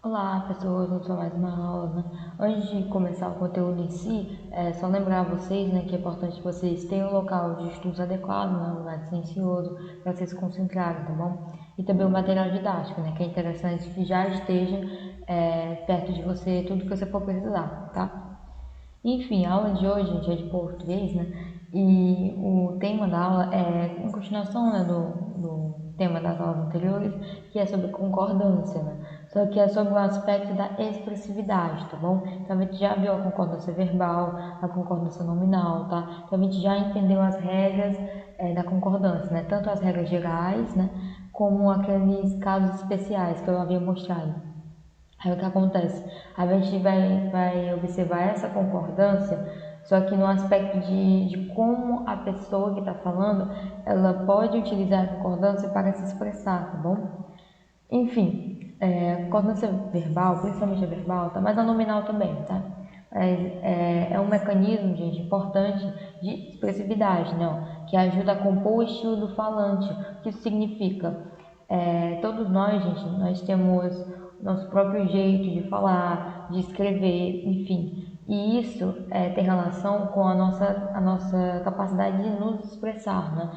Olá, pessoas, eu sou mais uma aula, né? Antes de começar o conteúdo em si, é só lembrar vocês, né, que é importante que vocês tenham um local de estudos adequado, né, um lugar silencioso, para vocês se concentrarem, tá bom? E também o material didático, né, que é interessante que já esteja perto de você tudo que você for precisar, tá? Enfim, a aula de hoje, gente, é de português, né? E o tema da aula é em continuação, né, do tema das aulas anteriores, que é sobre concordância, né? Só que é sobre o aspecto da expressividade, tá bom? Então a gente já viu a concordância verbal, a concordância nominal, tá? Então a gente já entendeu as regras da concordância, né? Tanto as regras gerais, né, como aqueles casos especiais que eu havia mostrado. Aí o que acontece? A gente vai observar essa concordância, só que no aspecto de como a pessoa que está falando, ela pode utilizar a concordância para se expressar, tá bom? Enfim, concordância verbal, principalmente a verbal, tá? Mas a nominal também, tá? Mas é um mecanismo, gente, importante de expressividade, não? Que ajuda a compor o estilo do falante. O que isso significa? Todos nós, gente, nós temos nosso próprio jeito de falar, de escrever, enfim. E isso tem relação com a nossa capacidade de nos expressar, né?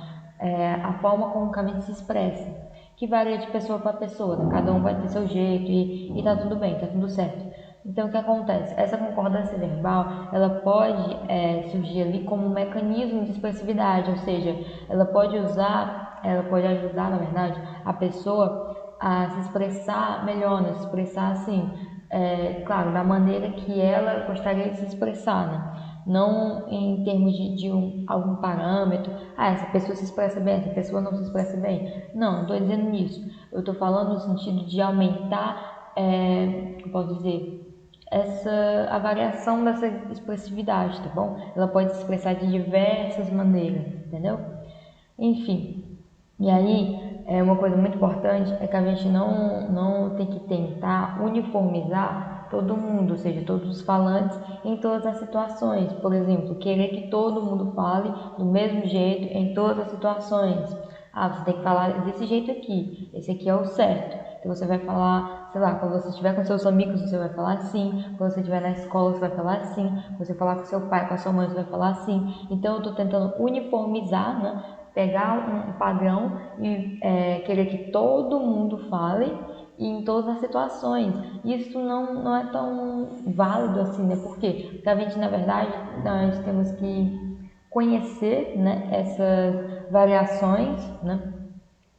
A forma como a gente se expressa, que varia de pessoa para pessoa, né? Cada um vai ter seu jeito e tá tudo bem, tá tudo certo. Então, o que acontece? Essa concordância verbal, ela pode surgir ali como um mecanismo de expressividade, ou seja, ela pode ajudar, na verdade, a pessoa a se expressar melhor, né? Se expressar assim, claro, da maneira que ela gostaria de se expressar, né? Não em termos de algum parâmetro, essa pessoa se expressa bem, essa pessoa não se expressa bem. Não estou dizendo nisso. Eu estou falando no sentido de aumentar, como posso dizer, a variação dessa expressividade, tá bom? Ela pode se expressar de diversas maneiras, entendeu? Enfim, e aí uma coisa muito importante é que a gente não tem que tentar uniformizar todo mundo, ou seja, todos os falantes em todas as situações. Por exemplo, querer que todo mundo fale do mesmo jeito em todas as situações. Você tem que falar desse jeito aqui, esse aqui é o certo. Então você vai falar, sei lá, quando você estiver com seus amigos, você vai falar assim, quando você estiver na escola, você vai falar assim, quando você falar com seu pai, com a sua mãe, você vai falar assim. Então eu estou tentando uniformizar, né? Pegar um padrão e querer que todo mundo fale e em todas as situações. Isso não é tão válido assim, né? Por quê? Porque a gente, na verdade, nós temos que conhecer, né, essas variações, né?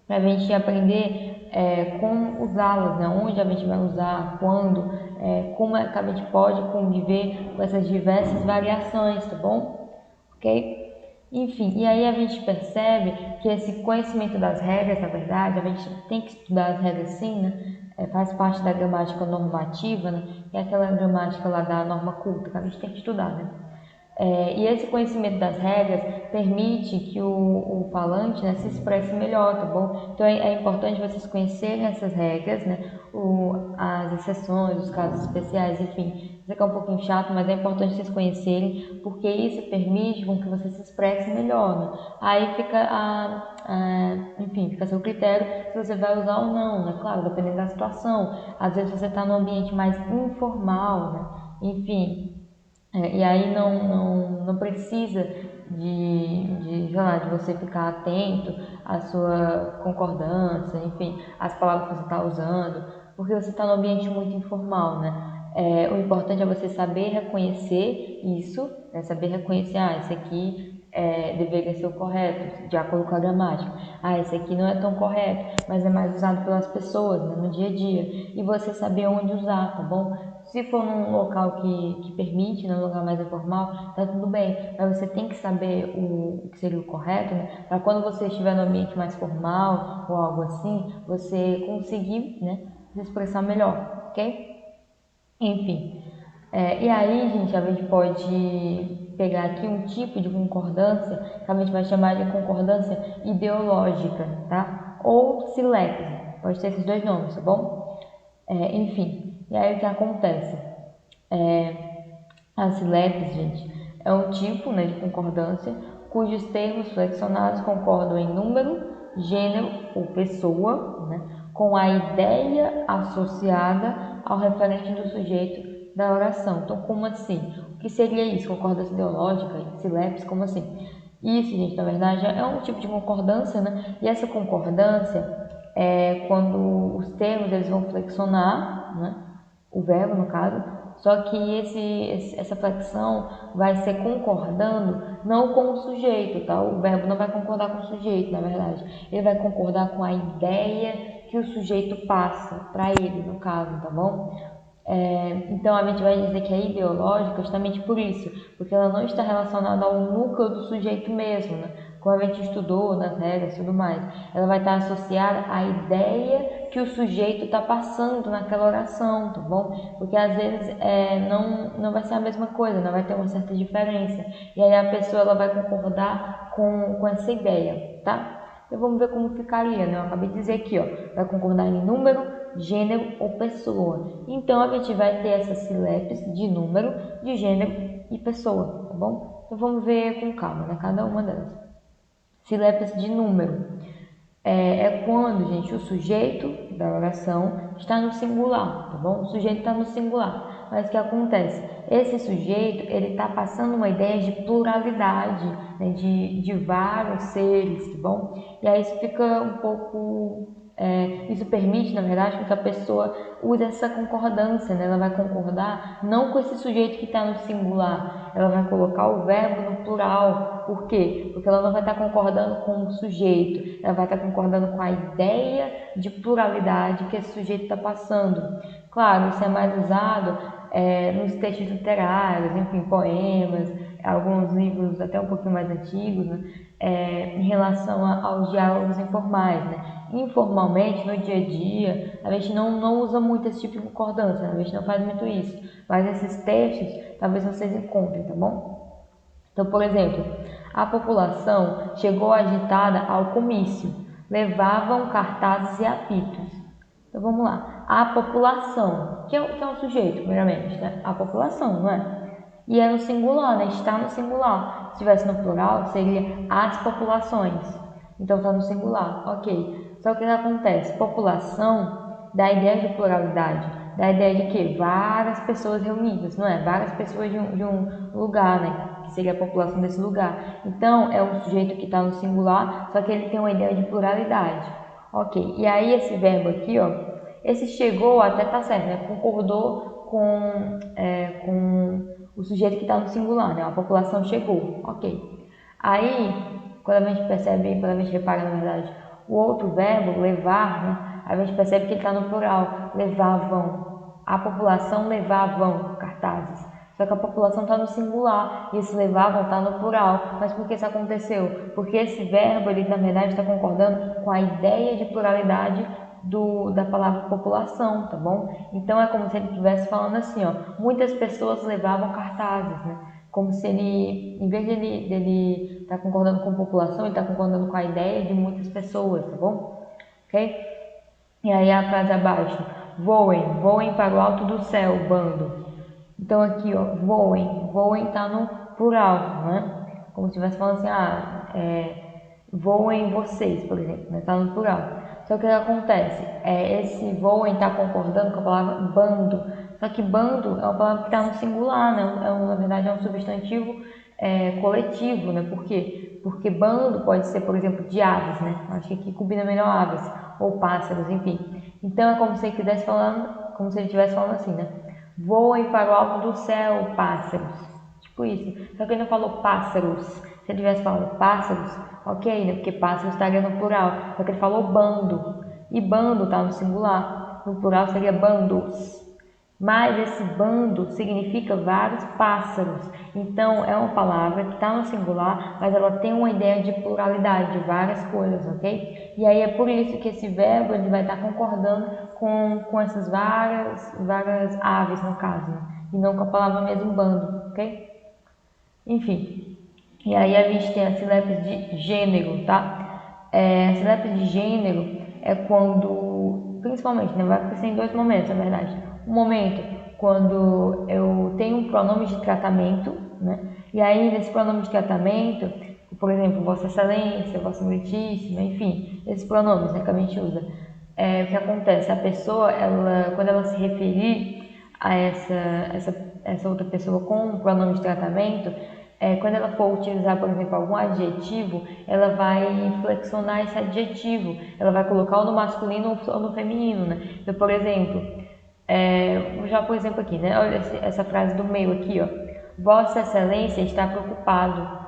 Para a gente aprender como usá-las, né? Onde a gente vai usar, quando, como é que a gente pode conviver com essas diversas variações, tá bom? Ok? Enfim, e aí a gente percebe que esse conhecimento das regras, na verdade, a gente tem que estudar as regras sim, né? Faz parte da gramática normativa, né? E aquela gramática lá da norma culta que a gente tem que estudar, né? E esse conhecimento das regras permite que o falante, né, se expresse melhor, tá bom? Então é importante vocês conhecerem essas regras, né? As exceções, os casos especiais, enfim. Isso aqui é um pouquinho chato, mas é importante vocês conhecerem, porque isso permite com que você se expresse melhor, né? Aí fica enfim, fica a seu critério se você vai usar ou não, né? Claro, dependendo da situação. Às vezes você está num ambiente mais informal, né? Enfim, e aí não precisa sei lá, de você ficar atento à sua concordância, enfim, às palavras que você está usando, porque você está num ambiente muito informal, né? O importante é você saber reconhecer isso, né? Saber reconhecer, esse aqui deveria ser o correto, de acordo com a gramática. Esse aqui não é tão correto, mas é mais usado pelas pessoas, né, no dia a dia. E você saber onde usar, tá bom? Se for num local que permite, num lugar mais informal, tá tudo bem. Mas você tem que saber o que seria o correto, né? Para quando você estiver no ambiente mais formal ou algo assim, você conseguir, né, se expressar melhor, ok? Enfim. E aí, gente, a gente pode pegar aqui um tipo de concordância que a gente vai chamar de concordância ideológica, tá? Ou siléxica. Pode ter esses dois nomes, tá bom? Enfim, e aí o que acontece? A silepse, gente, é um tipo, né, de concordância cujos termos flexionados concordam em número, gênero ou pessoa, né, com a ideia associada ao referente do sujeito da oração. Então, como assim? O que seria isso? Concordância ideológica, silepse, como assim? Isso, gente, na verdade, é um tipo de concordância, né? E essa concordância é quando os termos eles vão flexionar, né? O verbo, no caso, só que essa flexão vai ser concordando não com o sujeito, tá? O verbo não vai concordar com o sujeito, na verdade. Ele vai concordar com a ideia que o sujeito passa para ele, no caso, tá bom? Então a gente vai dizer que é ideológica justamente por isso, porque ela não está relacionada ao núcleo do sujeito mesmo, né? Como a gente estudou nas regras e tudo mais. Ela vai estar associada à ideia que o sujeito está passando naquela oração, tá bom? Porque às vezes não vai ser a mesma coisa, não vai ter uma certa diferença. E aí a pessoa ela vai concordar com essa ideia, tá? Então vamos ver como ficaria, né? Eu acabei de dizer aqui, ó, vai concordar em número, gênero ou pessoa. Então a gente vai ter essas silepes de número, de gênero e pessoa, tá bom? Então vamos ver com calma, né? Cada uma delas. Silepes de número é quando, gente, o sujeito da oração está no singular, tá bom? O sujeito está no singular. Mas o que acontece? Esse sujeito, ele está passando uma ideia de pluralidade, né? de vários seres, tá bom? E aí isso fica um pouco... isso permite, na verdade, que a pessoa use essa concordância, né? Ela vai concordar não com esse sujeito que está no singular, ela vai colocar o verbo no plural. Por quê? Porque ela não vai estar concordando com o sujeito, ela vai estar concordando com a ideia de pluralidade que esse sujeito está passando. Claro, isso é mais usado nos textos literários, enfim, poemas, alguns livros até um pouquinho mais antigos, né? Em relação aos diálogos informais, né? Informalmente, no dia a dia, a gente não usa muito esse tipo de concordância, né? A gente não faz muito isso, mas esses textos talvez vocês encontrem, tá bom? Então, por exemplo, a população chegou agitada ao comício, levavam cartazes e apitos. Então vamos lá, a população, que é um sujeito, primeiramente, né? A população, não é? E é no singular, né? Está no singular. Se estivesse no plural, seria as populações. Então está no singular, ok. Só que o que acontece? População dá a ideia de pluralidade, dá a ideia de que várias pessoas reunidas, não é? Várias pessoas de um lugar, né? Que seria a população desse lugar. Então é um sujeito que está no singular, só que ele tem uma ideia de pluralidade. Ok, e aí esse verbo aqui, ó, esse chegou até tá certo, né? Concordou com o sujeito que está no singular, né? A população chegou, ok. Aí, quando a gente percebe, quando a gente repara, na verdade, o outro verbo, levar, né? A gente percebe que ele está no plural, levavam. A população levavam cartazes. Só que a população está no singular e esse levavam está no plural. Mas por que isso aconteceu? Porque esse verbo, ele na verdade está concordando com a ideia de pluralidade da palavra população, tá bom? Então é como se ele estivesse falando assim, ó, muitas pessoas levavam cartazes, né? Como se ele, em vez dele estar concordando com a população, ele está concordando com a ideia de muitas pessoas, tá bom? Ok? E aí a frase abaixo, voem para o alto do céu, bando. Então aqui, ó, voem está no plural, né? Como se estivesse falando assim, voem vocês, por exemplo, né? Está no plural. Só que o que acontece? Esse voem está concordando com a palavra bando. Só que bando é uma palavra que está no singular, né? Na verdade é um substantivo coletivo, né? Por quê? Porque bando pode ser, por exemplo, de aves, né? Acho que aqui combina melhor aves, ou pássaros, enfim. Então é como se ele estivesse falando, como se ele estivesse falando assim, né? Voem para o alto do céu, pássaros. Tipo isso. Só que ele não falou pássaros. Se ele tivesse falado pássaros, ok, né? Porque pássaros estaria no plural. Só que ele falou bando. E bando está no singular. No plural seria bandos. Mas esse bando significa vários pássaros. Então é uma palavra que está no singular, mas ela tem uma ideia de pluralidade, de várias coisas, ok? E aí é por isso que esse verbo ele vai estar concordando com essas várias aves, no caso, né? E não com a palavra mesmo bando, ok? Enfim, e aí a gente tem a silepse de gênero, tá? A silepse de gênero é quando, principalmente, né? Vai acontecer em dois momentos, na verdade. Um momento quando eu tenho um pronome de tratamento, né? E aí nesse pronome de tratamento, por exemplo, Vossa Excelência, Vossa Meritíssima, enfim, esses pronomes, né, que a gente usa. o que acontece? A pessoa, quando ela se referir a essa outra pessoa com um pronome de tratamento, quando ela for utilizar, por exemplo, algum adjetivo, ela vai flexionar esse adjetivo, ela vai colocar ou no masculino ou no feminino, né? Então, por exemplo, vou já por exemplo aqui, né? Olha essa frase do meio aqui, ó. Vossa Excelência está preocupado.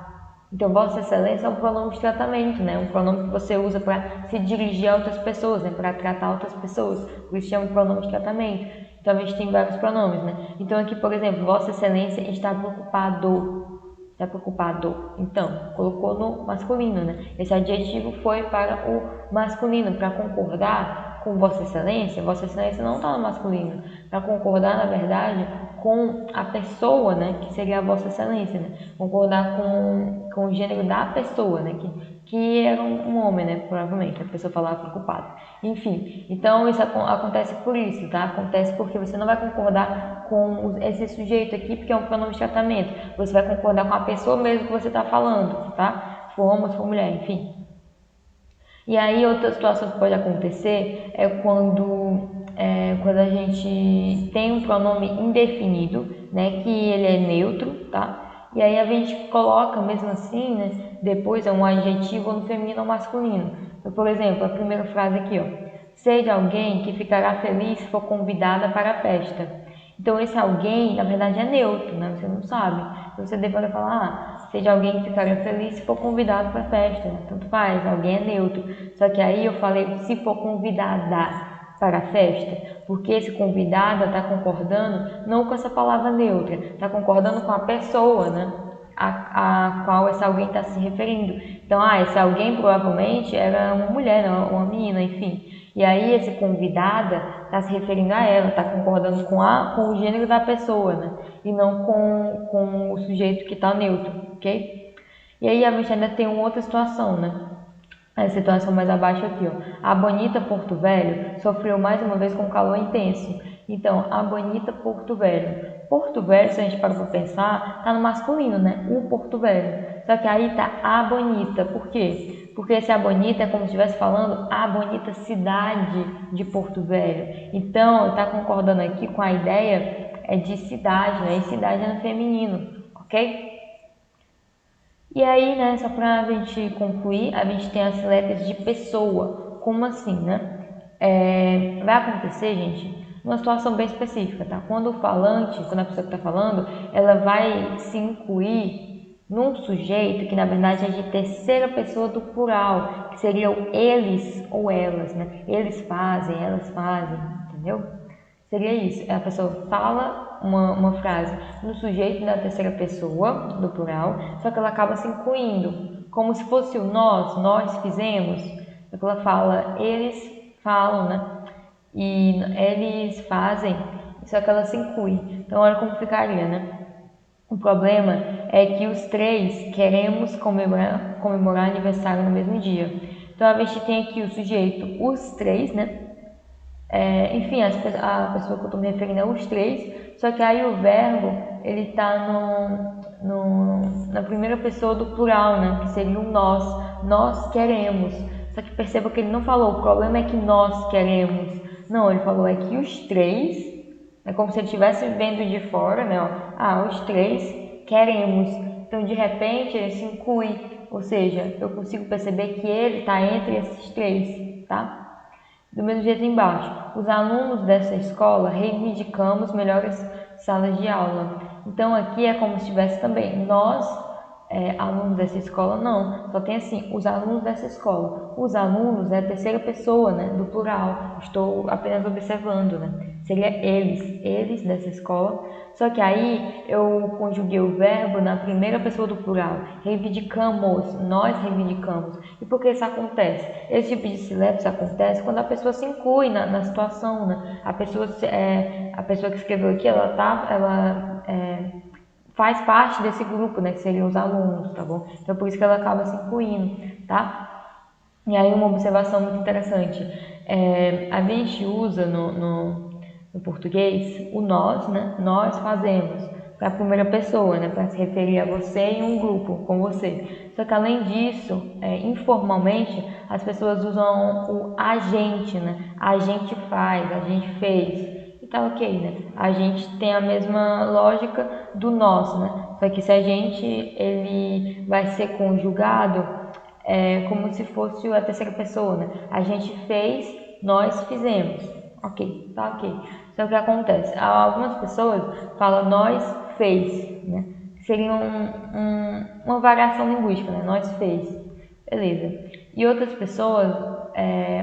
Então, Vossa Excelência é um pronome de tratamento, né? Um pronome que você usa para se dirigir a outras pessoas, né? Para tratar outras pessoas. Por isso chama de pronome de tratamento. Então, a gente tem vários pronomes, né? Então, aqui, por exemplo, Vossa Excelência está preocupado. Está preocupado. Então, colocou no masculino, né? Esse adjetivo foi para o masculino, para concordar com Vossa Excelência. Vossa Excelência não está no masculino. Para concordar, na verdade, com a pessoa, né? Que seria a Vossa Excelência, né? Concordar com o gênero da pessoa, né? Que era um homem, né? Provavelmente, a pessoa falava preocupada. Enfim, então isso acontece por isso, tá? Acontece porque você não vai concordar com esse sujeito aqui, porque é um pronome de tratamento. Você vai concordar com a pessoa mesmo que você está falando, tá? Se for homem, se for mulher, enfim. E aí, outra situação que pode acontecer é quando a gente tem um pronome indefinido, né? Que ele é neutro, tá? E aí a gente coloca, mesmo assim, né? Depois é um adjetivo no feminino ou masculino. Então, por exemplo, a primeira frase aqui, ó. Seja alguém que ficará feliz se for convidada para a festa. Então, esse alguém, na verdade, é neutro, né? Você não sabe. Então, você deveria falar, seja alguém que ficará feliz se for convidado para a festa. Né? Tanto faz, alguém é neutro. Só que aí eu falei, se for convidada para a festa, porque esse convidado está concordando não com essa palavra neutra, está concordando com a pessoa, né? A qual esse alguém está se referindo. Então, esse alguém provavelmente era uma mulher, né? Uma menina, enfim. E aí esse convidada está se referindo a ela, está concordando com o gênero da pessoa, né? E não com o sujeito que está neutro, ok? E aí a gente ainda tem uma outra situação, né? A situação mais abaixo aqui, ó. A bonita Porto Velho sofreu mais uma vez com calor intenso. Então, a bonita Porto Velho. Porto Velho, se a gente parar para pensar, tá no masculino, né? O Porto Velho. Só que aí tá a bonita. Por quê? Porque esse a bonita é como se estivesse falando a bonita cidade de Porto Velho. Então, está concordando aqui com a ideia de cidade, né? E cidade é no feminino, ok? E aí, né, só para a gente concluir, a gente tem as letras de pessoa. Como assim, né? Vai acontecer, gente, numa situação bem específica, tá? Quando o falante, quando a pessoa que está falando, ela vai se incluir num sujeito que, na verdade, é de terceira pessoa do plural, que seriam eles ou elas, né? Eles fazem, elas fazem, entendeu? Seria isso, a pessoa fala uma frase no sujeito da terceira pessoa, do plural, só que ela acaba se incluindo, como se fosse o nós fizemos, só que ela fala, eles falam, né? E eles fazem, só que ela se inclui. Então, olha como ficaria, né? O problema é que os três queremos comemorar aniversário no mesmo dia. Então, a gente tem aqui o sujeito, os três, né? Enfim, a pessoa que eu estou me referindo é os três, só que aí o verbo, ele está na primeira pessoa do plural, né? Que seria o nós queremos. Só que perceba que ele não falou, o problema é que nós queremos. Não, ele falou é que os três, é como se ele estivesse vendo de fora, né? Os três queremos. Então, de repente, ele se inclui, ou seja, eu consigo perceber que ele está entre esses três, tá? Do mesmo jeito embaixo, os alunos dessa escola reivindicamos melhores salas de aula. Então aqui é como se tivesse também nós, alunos dessa escola, não. Só tem assim, os alunos dessa escola. Os alunos é a terceira pessoa, né, do plural. Estou apenas observando, né. Seria eles dessa escola. Só que aí eu conjuguei o verbo na primeira pessoa do plural. Reivindicamos, nós reivindicamos. E por que isso acontece? Esse tipo de silêncio acontece quando a pessoa se inclui na situação, né? A pessoa que escreveu aqui, ela faz parte desse grupo, né? Que seriam os alunos, tá bom? Então por isso que ela acaba se incluindo, tá? E aí uma observação muito interessante. A gente usa no português o nós, né? Nós fazemos. para a primeira pessoa, né, para se referir a você e um grupo com você. Só que além disso, informalmente, as pessoas usam o a gente, né? A gente faz, a gente fez. E tá ok, né? A gente tem a mesma lógica do nós, né? Só que se a gente ele vai ser conjugado, como se fosse a terceira pessoa, né? A gente fez, nós fizemos. Ok, tá ok. Só que o que acontece? Algumas pessoas falam nós fez, né? Seria uma variação linguística, né? Nós fez. Beleza. E outras pessoas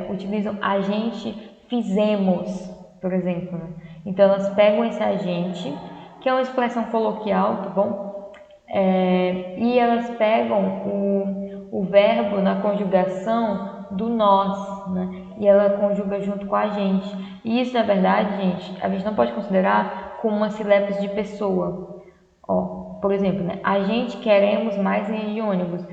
utilizam a gente fizemos, por exemplo, né? Então elas pegam esse a gente, que é uma expressão coloquial, tá bom? E elas pegam o verbo na conjugação do nós, né? E ela conjuga junto com a gente. E isso, na verdade, gente, a gente não pode considerar como uma sílabus de pessoa. Ó, por exemplo, né? A gente queremos mais linhas de ônibus.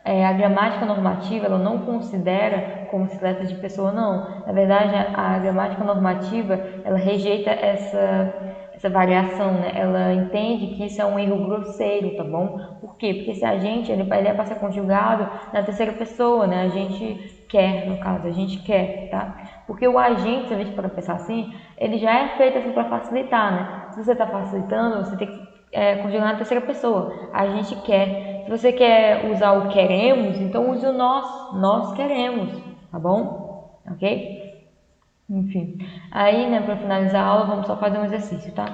A gramática normativa ela não considera como sílabus de pessoa, não. Na verdade, a gramática normativa ela rejeita essa variação, né? Ela entende que isso é um erro grosseiro, tá bom? Por quê? Porque se a gente ele é para ser conjugado na terceira pessoa, né? A gente quer, no caso, a gente quer, tá? Porque o agente, se a gente for pensar assim, ele já é feito assim para facilitar, né? Se você está facilitando, você tem que conjugar na terceira pessoa. A gente quer. Se você quer usar o queremos, então use o nós. Nós queremos, tá bom? Ok? Enfim. Aí, né, para finalizar a aula, vamos só fazer um exercício, tá?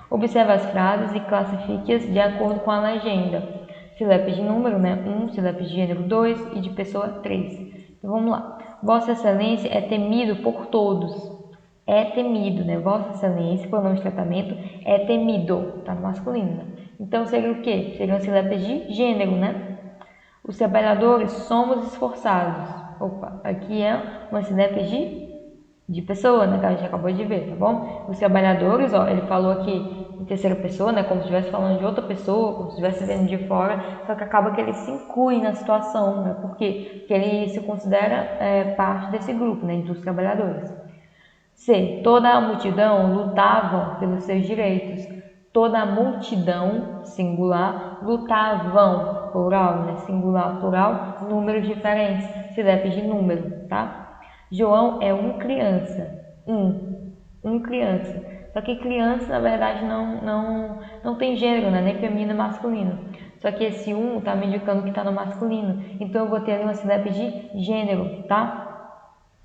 Observe as frases e classifique-as de acordo com a legenda. Sílabes de número, né? 1, sílabes de gênero 2 e de pessoa 3. Então vamos lá. Vossa Excelência é temido por todos. É temido, né? Vossa Excelência, pronome de tratamento, é temido, tá no masculino, né? Então seria o quê? Seriam sílabas de gênero, né? Os trabalhadores somos esforçados. Opa, aqui é uma sílaba de pessoa, né? Que a gente acabou de ver, tá bom? Os trabalhadores, ó, ele falou aqui em terceira pessoa, né? Como se estivesse falando de outra pessoa, como se estivesse vendo de fora, só que acaba que ele se inclui na situação, né? Por quê? Porque ele se considera parte desse grupo, né? Dos trabalhadores. C. Toda a multidão lutavam pelos seus direitos. Toda a multidão, singular, lutavam, plural, né? Singular, plural, números diferentes, sílabas de número, tá? João é um criança. Um criança. Só que criança, na verdade, não tem gênero, né? Nem feminino nem masculino. Só que esse tá me indicando que tá no masculino. Então eu vou ter ali uma sílaba de gênero, tá?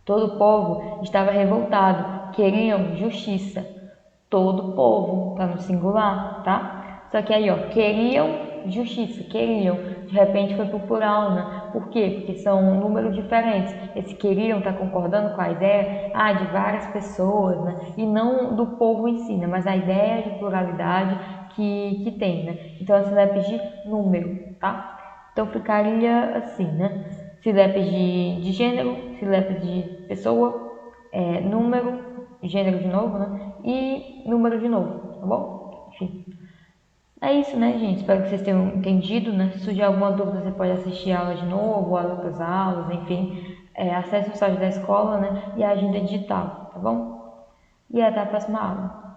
Todo o povo estava revoltado, queriam justiça. Todo o povo, tá no singular, tá? Só que aí, ó, queriam justiça, queriam. De repente foi pro plural, né? Por quê? Porque são números diferentes. Esse queriam tá concordando com a ideia, de várias pessoas, né? E não do povo em si, né? Mas a ideia de pluralidade que tem, né? Então, a sílabas de número, tá? Então, ficaria assim, né? Sílabas de gênero, sílabas de pessoa, número, gênero de novo, né? E número de novo, tá bom? Enfim. É isso, né, gente? Espero que vocês tenham entendido, né? Se surgir alguma dúvida, você pode assistir a aula de novo, as outras aulas, enfim. Acesse o site da escola, né? E a agenda digital, tá bom? E até a próxima aula.